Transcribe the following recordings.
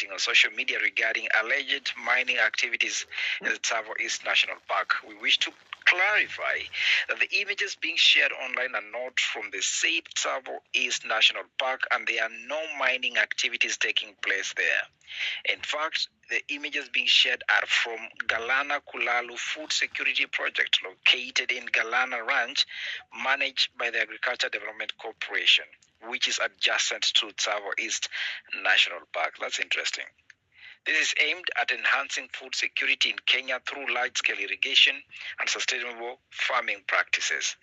circulating on social media regarding alleged mining activities in the Tsavo East National Park. We wish to clarify that the images being shared online are not from the said Tsavo East National Park, and there are no mining activities taking place there. In fact, the images being shared are from Galana Kulalu Food Security Project located in Galana Ranch, managed by the Agriculture Development Corporation, which is adjacent to Tsavo East National Park. That's interesting. This is aimed at enhancing food security in Kenya through large-scale irrigation and sustainable farming practices.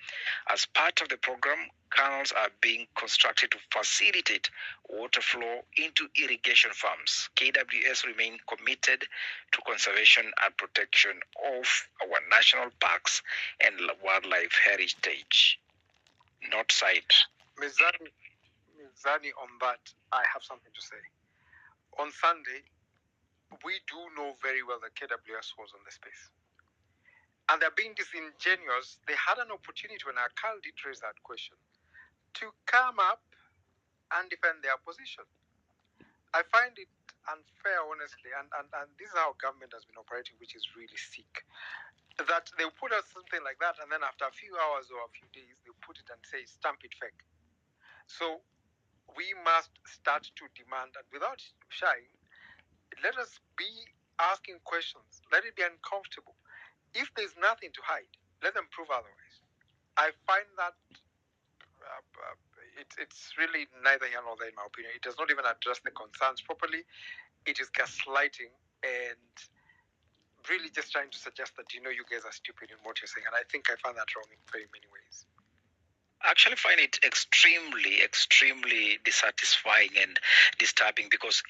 As part of the program, canals are being constructed to facilitate water flow into irrigation farms. KWS remain committed to conservation and protection of our national parks and wildlife heritage. Not site. Mizani, on that, I have something to say. On Sunday, we do know very well that KWS was on the space. And they're being disingenuous. They had an opportunity when Akal did raise that question to come up and defend their position. I find it unfair, honestly, and this is how government has been operating, which is really sick. That they put out something like that, and then after a few hours or a few days, they put it and say, stamp it fake. So we must start to demand, and without shying, let us be asking questions. Let it be uncomfortable. If there's nothing to hide, let them prove otherwise. I find that it's really neither here nor there, in my opinion. It does not even address the concerns properly. It is gaslighting and really just trying to suggest that, you guys are stupid in what you're saying. And I think I find that wrong in very many ways. I actually find it extremely, extremely dissatisfying and disturbing because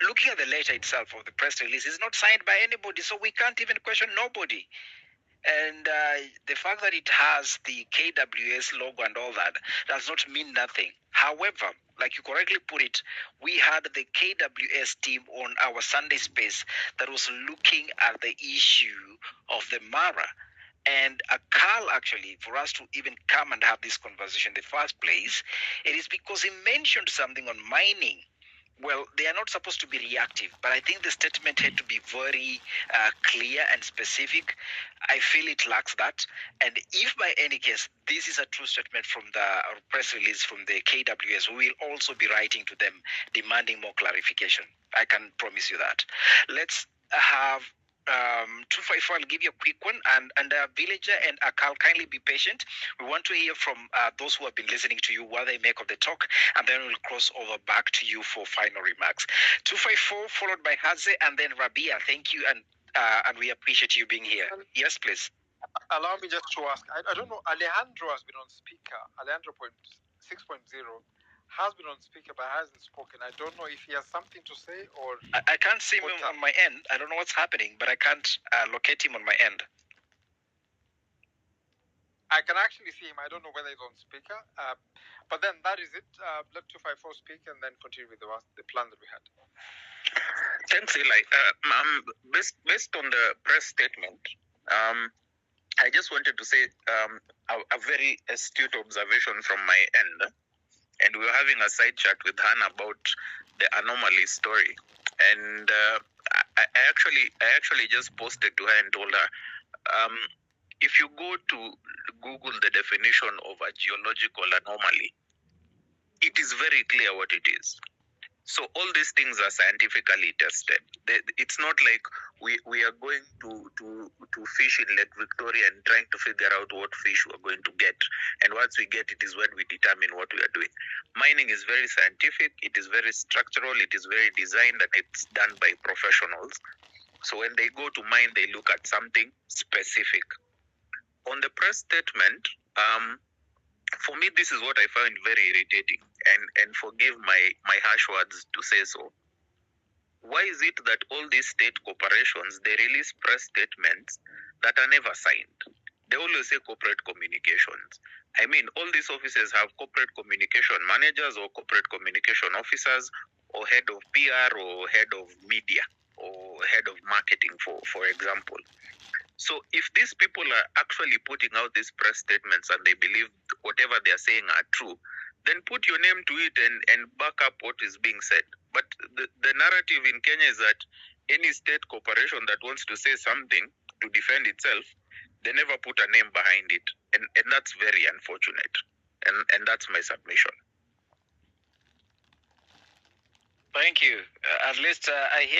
looking at the letter itself of the press release is not signed by anybody, so we can't even question nobody. And the fact that it has the KWS logo and all that does not mean nothing. However, like you correctly put it, we had the KWS team on our Sunday space that was looking at the issue of the Mara. And Akal, actually, for us to even come and have this conversation in the first place, it is because he mentioned something on mining. Well, they are not supposed to be reactive, but I think the statement had to be very clear and specific. I feel it lacks that. And if by any case, this is a true statement from the press release from the KWS, we will also be writing to them demanding more clarification. I can promise you that. Let's have 254, I'll give you a quick one, and Villager and Akal, kindly be patient. We want to hear from those who have been listening to you what they make of the talk, and then we'll cross over back to you for final remarks. 254 followed by Haze and then Rabia. Thank you, and we appreciate you being here. Yes, please. Allow me just to ask. I don't know. Alejandro has been on speaker. Alejandro 6.0 has been on speaker but hasn't spoken. I don't know if he has something to say or... I can't see him on my end. I don't know what's happening, but I can't locate him on my end. I can actually see him. I don't know whether he's on speaker. But then that is it. Let 254 speak and then continue with the plan that we had. Thanks, Eli. Based on the press statement, I just wanted to say a very astute observation from my end. And we were having a side chat with Hannah about the anomaly story. And I actually just posted to her and told her, if you go to Google the definition of a geological anomaly, it is very clear what it is. So all these things are scientifically tested. It's not like we are going to fish in Lake Victoria and trying to figure out what fish we're going to get. And once we get it is when we determine what we are doing. Mining is very scientific, it is very structural, it is very designed, and it's done by professionals. So when they go to mine, they look at something specific. On the press statement, for me, this is what I find very irritating, and forgive my harsh words to say so. Why is it that all these state corporations, they release press statements that are never signed? They always say corporate communications. I mean, all these offices have corporate communication managers or corporate communication officers or head of PR or head of media or head of marketing, for example. So if these people are actually putting out these press statements and they believe whatever they are saying are true, then put your name to it and back up what is being said. But the narrative in Kenya is that any state corporation that wants to say something to defend itself, they never put a name behind it. And that's very unfortunate. And that's my submission. Thank you. At least I hear